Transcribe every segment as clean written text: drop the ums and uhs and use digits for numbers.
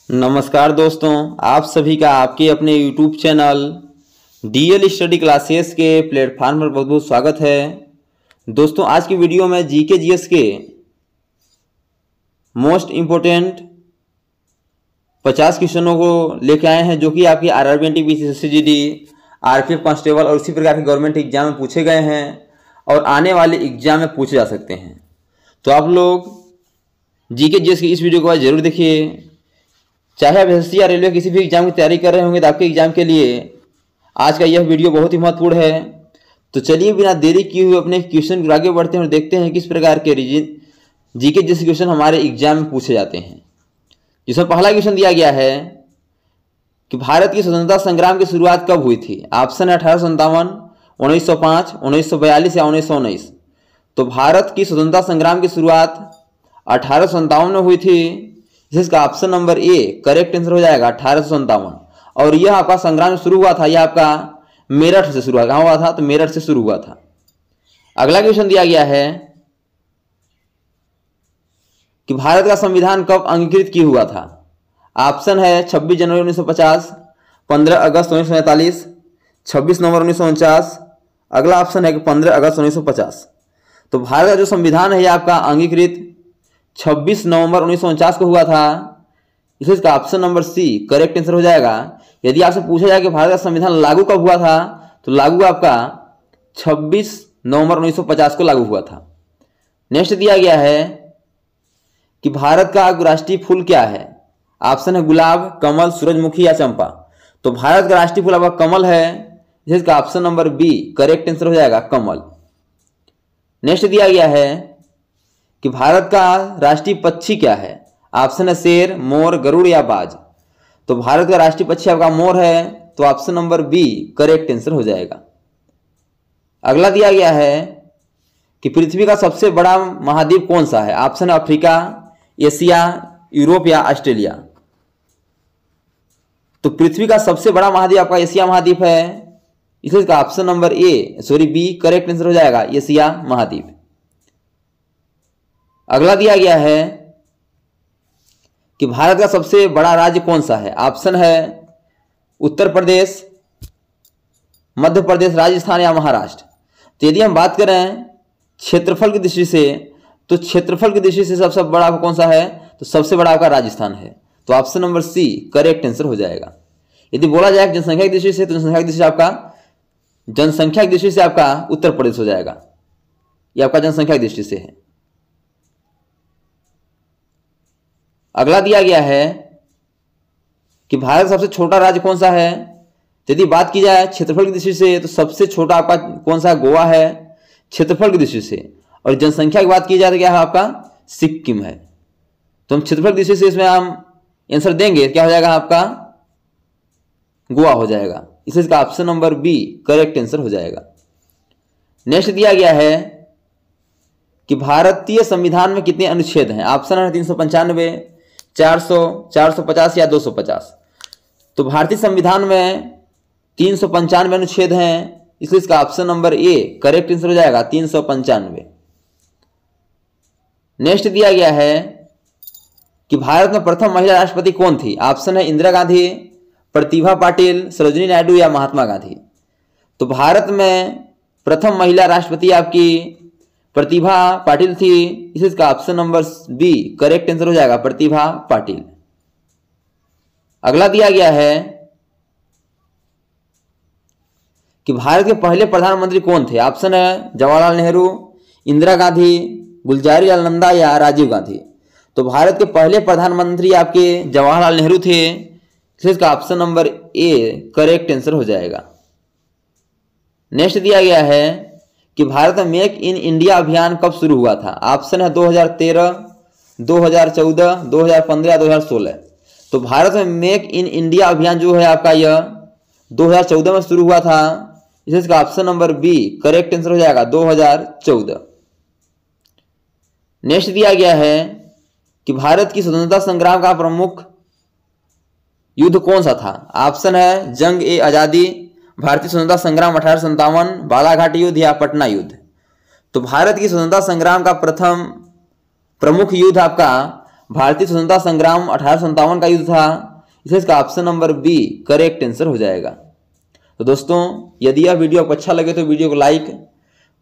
नमस्कार दोस्तों, आप सभी का आपके अपने YouTube channel DL study classes के प्लेटफार्म पर बहुत बहुत स्वागत है। दोस्तों, आज की वीडियो में जीके जीएस के मोस्ट इम्पोर्टेंट 50 क्वेश्चनों को लेकर आए हैं, जो कि आपकी RRB NTPC SSGD RPF constable और इसी प्रकार के गवर्नमेंट एग्जाम में पूछे गए हैं और आने वाले एग्जाम में पूछे जा सकते हैं। तो आप लोग जीके जीएस की इस वीडियो को जरूर देखिए। चाहे आप एसएससी या रेलवे किसी भी एग्जाम की तैयारी कर रहे होंगे तो आपके एग्जाम के लिए आज का यह वीडियो बहुत ही महत्वपूर्ण है। तो चलिए बिना देरी किए हुए अपने क्वेश्चन को आगे बढ़ते हैं और देखते हैं किस प्रकार के जीके जैसे क्वेश्चन हमारे एग्जाम में पूछे जाते हैं। जिसमें पहला क्वेश्चन दिया गया है कि भारत की स्वतंत्रता संग्राम की शुरुआत कब हुई थी। ऑप्शन है 1857, 1905, 1942 या 1919। तो भारत की स्वतंत्रता संग्राम की शुरुआत 1857 में हुई थी, जिसका option number A correct answer हो जाएगा 1857। और यह आपका संग्राम शुरू हुआ था, यह आपका मेरठ से शुरू हुआ। कहाँ हुआ था? तो मेरठ से शुरू हुआ था। अगला क्वेश्चन दिया गया है कि भारत का संविधान कब अंगीकृत किया हुआ था। ऑप्शन है 26 जनवरी 1950, 15 अगस्त 1947, 26 नवंबर 1949। अगला ऑप्शन है कि 15 अगस्त 1950। तो भारत का जो संविधान है यह आपका अंगीकृत 26 नवंबर 1949 को हुआ था, इसलिए इसका option number C correct answer हो जाएगा। यदि आपसे पूछा जाए कि भारत का संविधान लागू कब हुआ था, तो लागू आपका 26 नवंबर 1950 को लागू हुआ था। नेक्स्ट दिया गया है कि भारत का राष्ट्रीय फूल क्या है। ऑप्शन है गुलाब, कमल, सूरजमुखी या चंपा। तो भारत का राष्ट्रीय फूल आपका कमल है, जिसका option number B correct answer हो जाएगा, कमल। नेक्स्ट दिया गया है कि भारत का राष्ट्रीय पक्षी क्या है। ऑप्शन है शेर, मोर, गरुड़ या बाज। तो भारत का राष्ट्रीय पक्षी आपका मोर है, तो option number B correct answer हो जाएगा। अगला दिया गया है कि पृथ्वी का सबसे बड़ा महाद्वीप कौन सा है। ऑप्शन है अफ्रीका, एशिया, यूरोप या ऑस्ट्रेलिया। तो पृथ्वी का सबसे बड़ा महाद्वीप आपका एशिया महाद्वीप है, इसलिए इसका option number B correct answer हो जाएगा, एशिया महाद्वीप। अगला दिया गया है कि भारत का सबसे बड़ा राज्य कौन सा है। ऑप्शन है उत्तर प्रदेश, मध्य प्रदेश, राजस्थान या महाराष्ट्र। तो यदि हम बात करें क्षेत्रफल की दृष्टि से, तो क्षेत्रफल की दृष्टि से सबसे बड़ा कौन सा है, तो सबसे बड़ा आपका राजस्थान है। तो option number C correct answer हो जाएगा। यदि बोला जाए जनसंख्या की दृष्टि से, तो जनसंख्या की दृष्टि से आपका उत्तर प्रदेश हो जाएगा। यह आपका जनसंख्या की दृष्टि से है। अगला दिया गया है कि भारत का सबसे छोटा राज्य कौन सा है। यदि बात की जाए क्षेत्रफल की दृष्टि से, तो सबसे छोटा आपका कौन सा, गोवा है क्षेत्रफल की दृष्टि से। और जनसंख्या की बात की जाए तो क्या है आपका, सिक्किम है। तो हम क्षेत्रफल की दृष्टि से इसमें हम आंसर देंगे, क्या हो जाएगा आपका, गोवा हो जाएगा। इसलिए इसका option number B correct answer हो जाएगा। नेक्स्ट दिया गया है कि भारतीय संविधान में कितने अनुच्छेद हैं। ऑप्शन है 395, 400, 450 या 250। तो भारतीय संविधान में 395 अनुच्छेद हैं, इसलिए इसका option number A correct answer हो जाएगा, 395। नेक्स्ट दिया गया है कि भारत में प्रथम महिला राष्ट्रपति कौन थी। ऑप्शन है इंदिरा गांधी, प्रतिभा पाटिल, सरोजिनी नायडू या महात्मा गांधी। तो भारत में प्रथम महिला राष्ट्रपति आपकी प्रतिभा पाटिल थी, इसलिए इसका option number B correct answer हो जाएगा, प्रतिभा पाटिल। अगला दिया गया है कि भारत के पहले प्रधानमंत्री कौन थे। ऑप्शन है जवाहरलाल नेहरू, इंदिरा गांधी, गुलजारी लाल नंदा या राजीव गांधी। तो भारत के पहले प्रधानमंत्री आपके जवाहरलाल नेहरू थे, इसलिए इसका option number A correct answer हो जाएगा। नेक्स्ट दिया गया है कि भारत में मेक इन इंडिया अभियान कब शुरू हुआ था। ऑप्शन है 2013, 2014, 2015 2016। तो भारत में मेक इन इंडिया अभियान जो है आपका यह 2014 में शुरू हुआ था, इसलिए इसका option number B correct answer हो जाएगा, 2014। नेक्स्ट दिया गया है कि भारत की स्वतंत्रता संग्राम का प्रमुख युद्ध कौन सा था। ऑप्शन है जंग ए आजादी, भारतीय स्वतंत्रता संग्राम 1857, बालाघाट युद्ध या पटना युद्ध। तो भारत की स्वतंत्रता संग्राम का प्रमुख युद्ध आपका भारतीय स्वतंत्रता संग्राम 1857 का युद्ध था, इसलिए इसका option number B correct answer हो जाएगा। तो दोस्तों यदि यह वीडियो आपको अच्छा लगे तो वीडियो को लाइक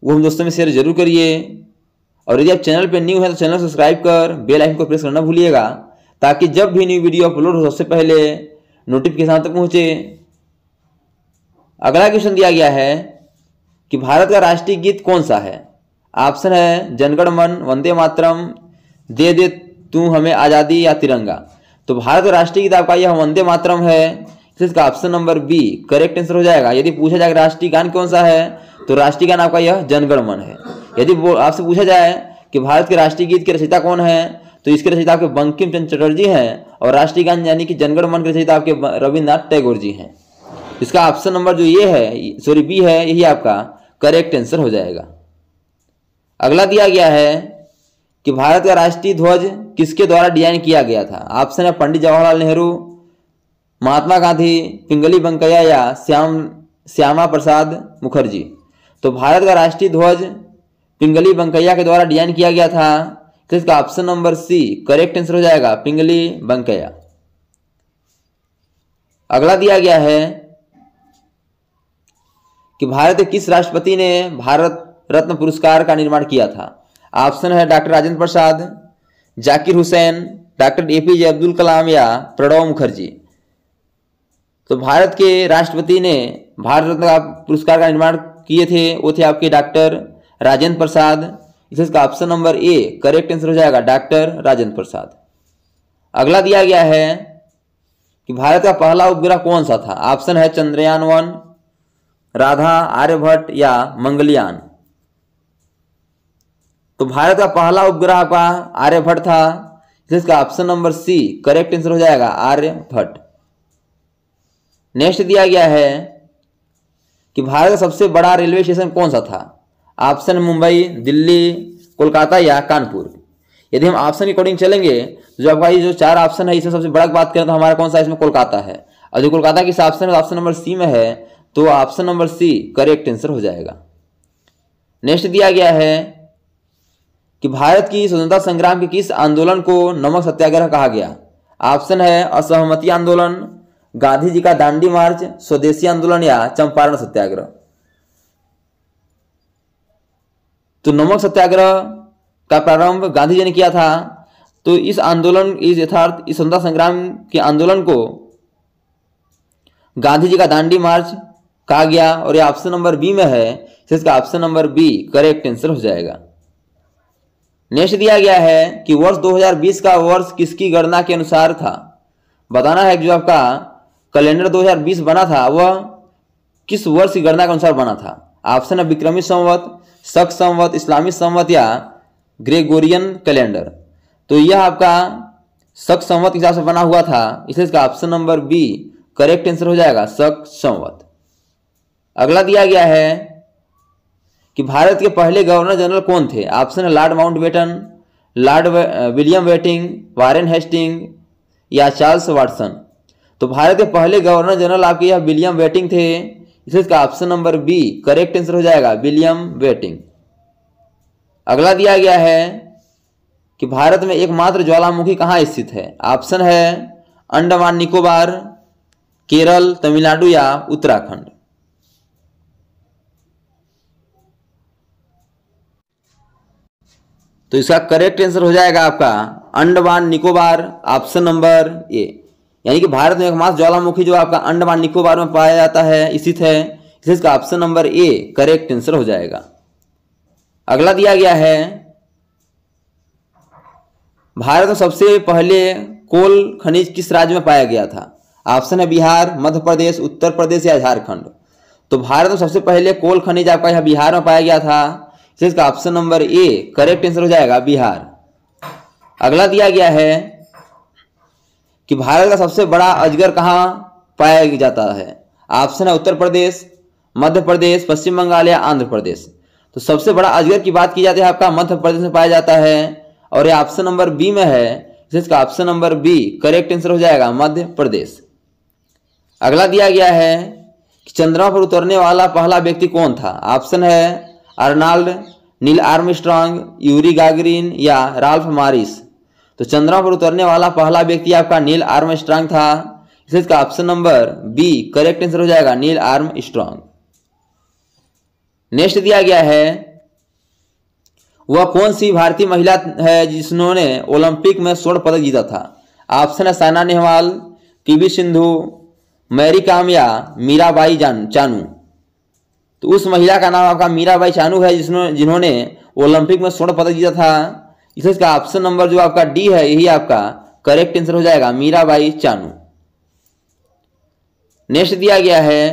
वो हम दोस्तों में शेयर जरूर करिए, और यदि आप चैनल पर न्यू है तो चैनल सब्सक्राइब कर बेल आइकन को प्रेस करना भूलिएगा, ताकि जब भी न्यू वीडियो अपलोड हो सबसे पहले नोटिफिकेशन तक पहुंचे। अगला क्वेश्चन दिया गया है कि भारत का राष्ट्रीय गीत कौन सा है। ऑप्शन है जनगण मन, वंदे मातरम, दे दे तू हमें आज़ादी या तिरंगा। तो भारत का राष्ट्रीय गीत आपका यह वंदे मातरम है, इसका option number B correct answer हो जाएगा। यदि पूछा जाए राष्ट्रीय गान कौन सा है तो राष्ट्रीय गान आपका यह जनगण मन है। यदि आपसे पूछा जाए कि भारत के राष्ट्रीय गीत के रचयिता कौन है तो इसके रचयिता आपके बंकिम चंद्र चटर्जी हैं, और राष्ट्रीय गान यानी कि जनगण मन के रचयिता आपके रविन्द्रनाथ टैगोर जी हैं। इसका ऑप्शन नंबर जो ये है सॉरी बी है, यही आपका करेक्ट आंसर हो जाएगा। अगला दिया गया है कि भारत का राष्ट्रीय ध्वज किसके द्वारा डिजाइन किया गया था। ऑप्शन है पंडित जवाहरलाल नेहरू, महात्मा गांधी, पिंगली वेंकैया या श्यामा प्रसाद मुखर्जी। तो भारत का राष्ट्रीय ध्वज पिंगली वेंकैया के द्वारा डिजाइन किया गया था, तो इसका option number C correct answer हो जाएगा, पिंगली वेंकैया। अगला दिया गया है कि भारत के किस राष्ट्रपति ने भारत रत्न पुरस्कार का निर्माण किया था। ऑप्शन है doctor Rajendra Prasad, Zakir Hussain, doctor APJ Abdul Kalam या प्रणब मुखर्जी। तो भारत के राष्ट्रपति ने भारत रत्न का पुरस्कार का निर्माण किए थे, वो थे आपके डॉक्टर राजेंद्र प्रसाद। इसका option number A correct answer हो जाएगा, डॉक्टर राजेंद्र प्रसाद। अगला दिया गया है कि भारत का पहला उपग्रह कौन सा था। ऑप्शन है चंद्रयान 1, राधा, आर्यभट्ट या मंगलयान। तो भारत का पहला उपग्रह आपका आर्यभट्ट था, जिसका option number C correct answer हो जाएगा, आर्यभट्ट। नेक्स्ट दिया गया है कि भारत का सबसे बड़ा रेलवे स्टेशन कौन सा था। ऑप्शन मुंबई, दिल्ली, कोलकाता या कानपुर। यदि हम ऑप्शन के अकॉर्डिंग चलेंगे तो जो आपका ये जो 4 ऑप्शन है इसमें सबसे बड़ा बात करें तो हमारा कौन सा इसमें कोलकाता है, और जो कोलकाता किस ऑप्शन है ऑप्शन नंबर सी में है, तो option number C correct answer हो जाएगा। नेक्स्ट दिया गया है कि भारत की स्वतंत्रता संग्राम के किस आंदोलन को नमक सत्याग्रह कहा गया। ऑप्शन है असहमति आंदोलन, गांधी जी का दांडी मार्च, स्वदेशी आंदोलन या चंपारण सत्याग्रह। तो नमक सत्याग्रह का प्रारंभ गांधी जी ने किया था, तो इस आंदोलन इस स्वतंत्रता संग्राम के आंदोलन को गांधी जी का दांडी मार्च कहा गया, और यह ऑप्शन नंबर बी में है, इसका option number B correct answer हो जाएगा। नेक्स्ट दिया गया है कि वर्ष 2020 का वर्ष किसकी गणना के अनुसार था। बताना है कि जो आपका कैलेंडर 2020 बना था वह किस वर्ष की गणना के अनुसार बना था। ऑप्शन है विक्रमी संवत, शक संवत, इस्लामी संवत या ग्रेगोरियन कैलेंडर। तो यह आपका शक संवत के हिसाब से बना हुआ था, इसलिए इसका option number B correct answer हो जाएगा, शक संवत। अगला दिया गया है कि भारत के पहले गवर्नर जनरल कौन थे। ऑप्शन है Lord Mountbatten, Lord William Bentinck, Warren Hastings या चार्ल्स वाटसन। तो भारत के पहले गवर्नर जनरल आपके यह विलियम वेटिंग थे, इसलिए इसका option number B correct answer हो जाएगा, विलियम वेटिंग। अगला दिया गया है कि भारत में एकमात्र ज्वालामुखी कहाँ स्थित है। ऑप्शन है अंडमान निकोबार, केरल, तमिलनाडु या उत्तराखंड। तो इसका करेक्ट आंसर हो जाएगा आपका Andaman Nicobar, option number A. यानी कि भारत में एकमात्र ज्वालामुखी जो आपका अंडमान निकोबार में पाया जाता है, स्थित है, इसलिए इसका option number A correct answer हो जाएगा। अगला दिया गया है भारत में सबसे पहले कोल खनिज किस राज्य में पाया गया था। ऑप्शन है बिहार, मध्य प्रदेश, उत्तर प्रदेश या झारखंड। तो भारत में सबसे पहले कोल खनिज आपका यह बिहार में पाया गया था, इसका option number A correct answer हो जाएगा, बिहार। अगला दिया गया है कि भारत का सबसे बड़ा अजगर कहाँ पाया जाता है। ऑप्शन है उत्तर प्रदेश, मध्य प्रदेश, पश्चिम बंगाल या आंध्र प्रदेश। तो सबसे बड़ा अजगर की बात की जाती है आपका मध्य प्रदेश में पाया जाता है, और यह ऑप्शन नंबर बी में है, इसका option number B correct answer हो जाएगा, मध्य प्रदेश। अगला दिया गया है कि चंद्रमा पर उतरने वाला पहला व्यक्ति कौन था। ऑप्शन है Arnold, Neil Armstrong, Yuri Gagarin या राल्फ मॉरिस। तो तो चंद्रमा पर उतरने वाला पहला व्यक्ति आपका नील आर्मस्ट्रांग था। इसका option number B correct answer हो जाएगा, नील आर्मस्ट्रांग। नेक्स्ट दिया गया है, वह कौन सी भारतीय महिला है जिन्होंने ओलंपिक में स्वर्ण पदक जीता था? ऑप्शन है साइना नेहवाल, पीवी सिंधु, मैरी कॉम या मीराबाई चानू। तो उस महिला का नाम आपका मीराबाई चानू है जिन्होंने ओलंपिक में स्वर्ण पदक जीता था। इसका ऑप्शन नंबर जो आपका डी है यही आपका करेक्ट आंसर हो जाएगा, मीराबाई चानू। नेक्स्ट दिया गया है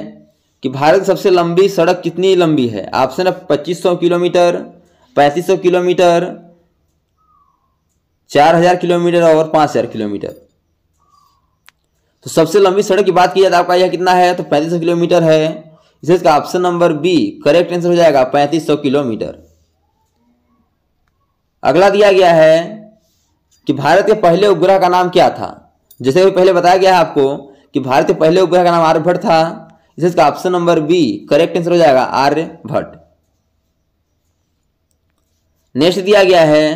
कि भारत की सबसे लंबी सड़क कितनी लंबी है? ऑप्शन है 2500 किलोमीटर, 3500 किलोमीटर, 4000 किलोमीटर और 5000 किलोमीटर। तो सबसे लंबी सड़क की बात की जाए तो आपका यह कितना है? तो 3500 किलोमीटर है। इसका option number B correct answer हो जाएगा, 3500 किलोमीटर। अगला दिया गया है कि भारत के पहले उपग्रह का नाम क्या था? जैसे कि पहले बताया गया है आपको कि भारत के पहले उपग्रह का नाम आर्यभट्ट था। इसका option number B correct answer हो जाएगा, आर्यभट्ट। नेक्स्ट दिया गया है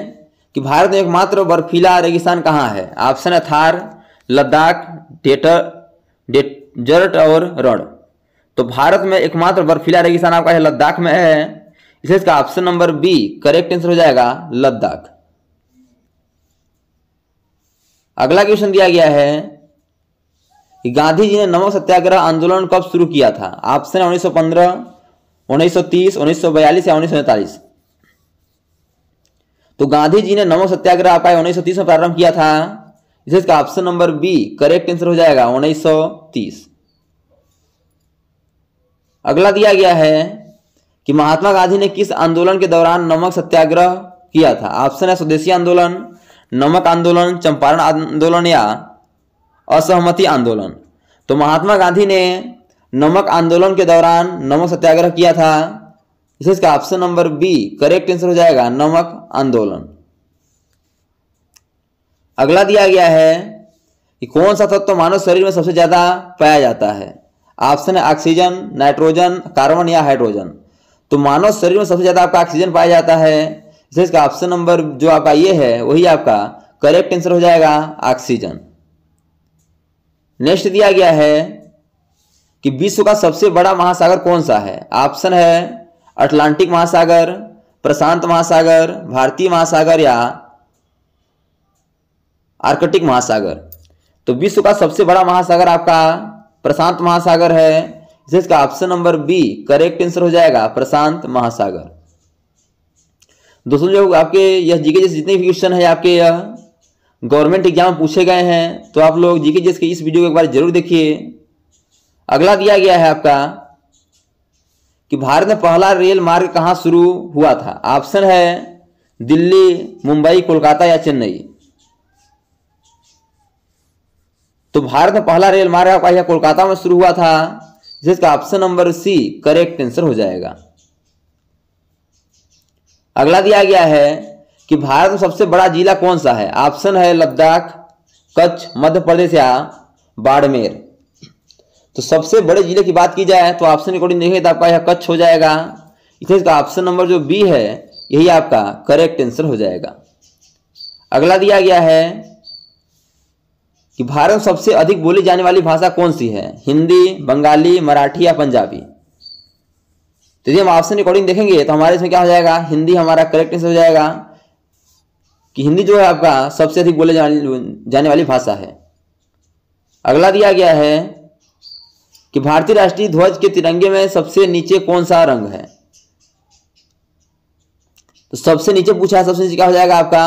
कि भारत में एकमात्र बर्फीला रेगिस्तान कहाँ है? ऑप्शन है थार, लद्दाख, डेजर्ट और रण। तो भारत में एकमात्र बर्फीला रेगिस्तान आपका है लद्दाख में है। इसका option number B correct answer हो जाएगा, लद्दाख। अगला क्वेश्चन दिया गया है कि गांधी जी ने नमक सत्याग्रह आंदोलन कब शुरू किया था? ऑप्शन है 1915, 1930, 1942 या 1947। तो गांधी जी ने नमक सत्याग्रह आपका 1930 में प्रारंभ किया था। इसका option number B correct answer हो जाएगा, 1930। अगला दिया गया है कि महात्मा गांधी ने किस आंदोलन के दौरान नमक सत्याग्रह किया था? ऑप्शन है स्वदेशी आंदोलन, नमक आंदोलन, चंपारण आंदोलन या असहमति आंदोलन। तो महात्मा गांधी ने नमक आंदोलन के दौरान नमक सत्याग्रह किया था। इसका option number B correct answer हो जाएगा, नमक आंदोलन। अगला दिया गया है कि कौन सा तत्व मानव शरीर में सबसे ज्यादा पाया जाता है? ऑप्शन है ऑक्सीजन, नाइट्रोजन, कार्बन या हाइड्रोजन। तो मानव शरीर में सबसे ज्यादा आपका ऑक्सीजन पाया जाता है। इसका ऑप्शन नंबर जो आपका ये है वही आपका करेक्ट आंसर हो जाएगा, ऑक्सीजन। नेक्स्ट दिया गया है कि विश्व का सबसे बड़ा महासागर कौन सा है? ऑप्शन है अटलांटिक महासागर, प्रशांत महासागर, भारतीय महासागर या आर्कटिक महासागर। तो विश्व का सबसे बड़ा महासागर आपका प्रशांत महासागर है। इसका option number B correct answer हो जाएगा, प्रशांत महासागर। दोस्तों जो आपके यह जीके जैसे जितने भी क्वेश्चन है आपके यह गवर्नमेंट एग्जाम में पूछे गए हैं, तो आप लोग जीके जैसे इस वीडियो को एक बार जरूर देखिए। अगला दिया गया है आपका कि भारत में पहला रेल मार्ग कहाँ शुरू हुआ था? ऑप्शन है दिल्ली, मुंबई, कोलकाता या चेन्नई। तो भारत में पहला रेल मार्ग आपका कोलकाता में शुरू हुआ था। जिसका option number C correct answer हो जाएगा। अगला दिया गया है कि भारत में सबसे बड़ा जिला कौन सा है? ऑप्शन है लद्दाख, कच्छ, मध्य प्रदेश या बाड़मेर। तो सबसे बड़े जिले की बात की जाए तो ऑप्शन अकॉर्डिंग देखेंगे तो आपका यह कच्छ हो जाएगा। इसका ऑप्शन नंबर जो बी है यही आपका करेक्ट आंसर हो जाएगा। अगला दिया गया है कि भारत में सबसे अधिक बोली जाने वाली भाषा कौन सी है? हिंदी, बंगाली, मराठी या पंजाबी। तो यदि हम ऑप्शन अकॉर्डिंग देखेंगे तो हमारे इसमें क्या हो जाएगा? हिंदी हमारा करेक्ट आंसर हो जाएगा कि हिंदी जो है आपका सबसे अधिक बोले जाने वाली भाषा है। अगला दिया गया है कि भारतीय राष्ट्रीय ध्वज के तिरंगे में सबसे नीचे कौन सा रंग है? तो सबसे नीचे पूछा है, सबसे नीचे क्या हो जाएगा आपका?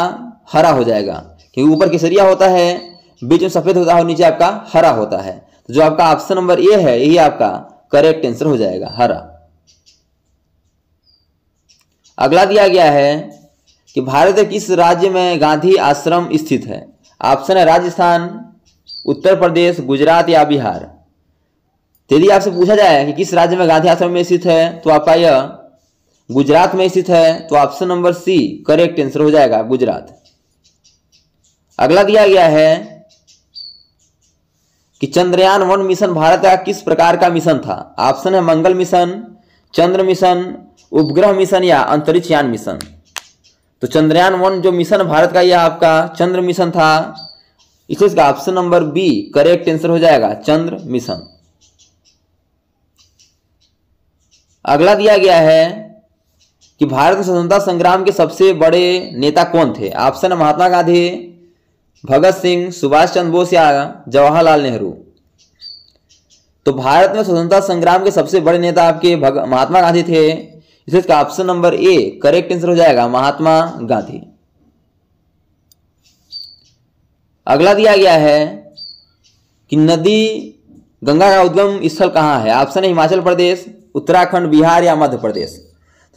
हरा हो जाएगा, क्योंकि ऊपर केसरिया होता है, बीच में सफेद होता है और नीचे आपका हरा होता है। तो जो आपका ऑप्शन नंबर ए है यही आपका करेक्ट आंसर हो जाएगा, हरा। अगला दिया गया है कि भारत के किस राज्य में गांधी आश्रम स्थित है? ऑप्शन है राजस्थान, उत्तर प्रदेश, गुजरात या बिहार। यदि आपसे पूछा जाए कि किस राज्य में गांधी आश्रम में स्थित है तो आपका यह गुजरात में स्थित है। तो option number C correct answer हो जाएगा, गुजरात। अगला दिया गया है कि चंद्रयान 1 मिशन भारत का किस प्रकार का मिशन था? ऑप्शन है मंगल मिशन, चंद्र मिशन, उपग्रह मिशन या अंतरिक्ष यान मिशन। तो चंद्रयान-1 जो मिशन भारत का यह आपका चंद्र मिशन था, इसलिए इसका option number B correct answer हो जाएगा, चंद्र मिशन। अगला दिया गया है कि भारत के स्वतंत्रता संग्राम के सबसे बड़े नेता कौन थे? ऑप्शन है महात्मा गांधी, भगत सिंह, सुभाष चंद्र बोस या जवाहरलाल नेहरू। तो भारत में स्वतंत्रता संग्राम के सबसे बड़े नेता आपके महात्मा गांधी थे, इसलिए इसका option number A correct answer हो जाएगा, महात्मा गांधी। अगला दिया गया है कि नदी गंगा का उद्गम स्थल कहाँ है? ऑप्शन है हिमाचल प्रदेश, उत्तराखंड, बिहार या मध्य प्रदेश।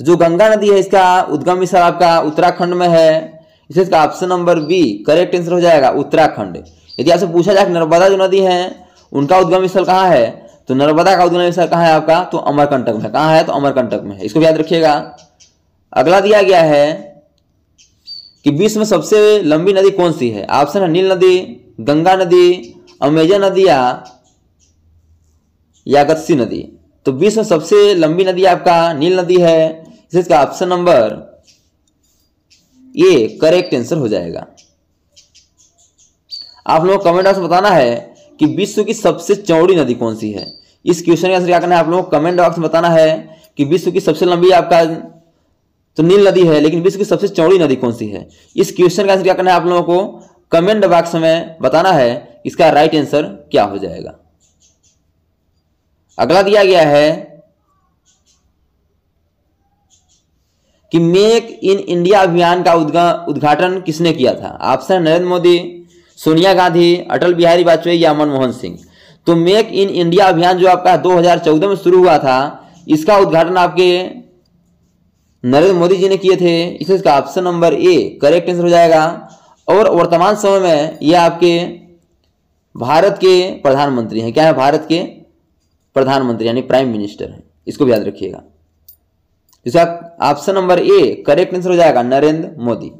तो जो गंगा नदी है इसका उद्गम स्थल आपका उत्तराखंड में है, इसलिए इसका option number B correct answer हो जाएगा, उत्तराखंड। यदि आपसे पूछा जाए नर्मदा जो नदी है उनका उद्गम स्थल कहाँ है, तो नर्मदा का उद्गम स्थल कहाँ है आपका? तो अमरकंटक में। कहाँ है? तो अमरकंटक में है, इसको याद रखिएगा। अगला दिया गया है कि विश्व में सबसे लंबी नदी कौन सी है? ऑप्शन है नील नदी, गंगा नदी, अमेजन नदी या गत्सी नदी। तो विश्व में सबसे लंबी नदी आपका नील नदी है, इसलिए इसका option number A correct answer हो जाएगा। आप लोगों को कमेंट बॉक्स में बताना है कि विश्व की सबसे चौड़ी नदी कौन सी है। इस क्वेश्चन का आंसर क्या करना है? आप लोगों को कमेंट बॉक्स में बताना है कि विश्व की सबसे लंबी आपका तो नील नदी है, लेकिन विश्व की सबसे चौड़ी नदी कौन सी है? इस क्वेश्चन का आंसर क्या करना है? आप लोगों को कमेंट बॉक्स में बताना है इसका राइट आंसर क्या हो जाएगा। अगला दिया गया है कि मेक इन इंडिया अभियान का उद्घाटन किसने किया था? ऑप्शन नरेंद्र मोदी, सोनिया गांधी, अटल बिहारी वाजपेयी या मनमोहन सिंह। तो मेक इन इंडिया अभियान जो आपका 2014 में शुरू हुआ था, इसका उद्घाटन आपके नरेंद्र मोदी जी ने किए थे, इसलिए इसका option number A correct answer हो जाएगा। और वर्तमान समय में यह आपके भारत के प्रधानमंत्री हैं। क्या है? भारत के प्रधानमंत्री यानी प्राइम मिनिस्टर हैं, इसको भी याद रखिएगा। इसका option number A correct answer हो जाएगा, नरेंद्र मोदी।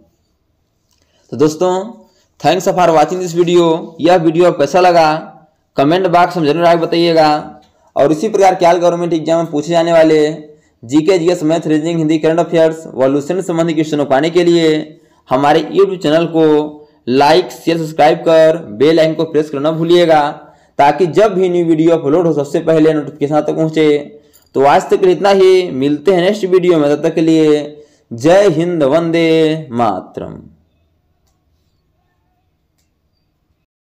तो दोस्तों thanks for watching this video. यह वीडियो आपको कैसा लगा कमेंट बॉक्स में जरूर आके बताइएगा। और इसी प्रकार के गवर्नमेंट एग्जाम में पूछे जाने वाले GK, GS, math, reasoning, Hindi, current affairs व लूसेंट संबंधी क्वेश्चन पाने के लिए हमारे यूट्यूब चैनल को लाइक, शेयर, सब्सक्राइब कर बेल आइकन को प्रेस करना भूलिएगा, ताकि जब भी न्यू वीडियो अपलोड हो सबसे पहले नोटिफिकेशन तक पहुंचे। तो आज तक इतना ही, मिलते हैं नेक्स्ट वीडियो में। तब तक के लिए जय हिंद, वंदे मातरम।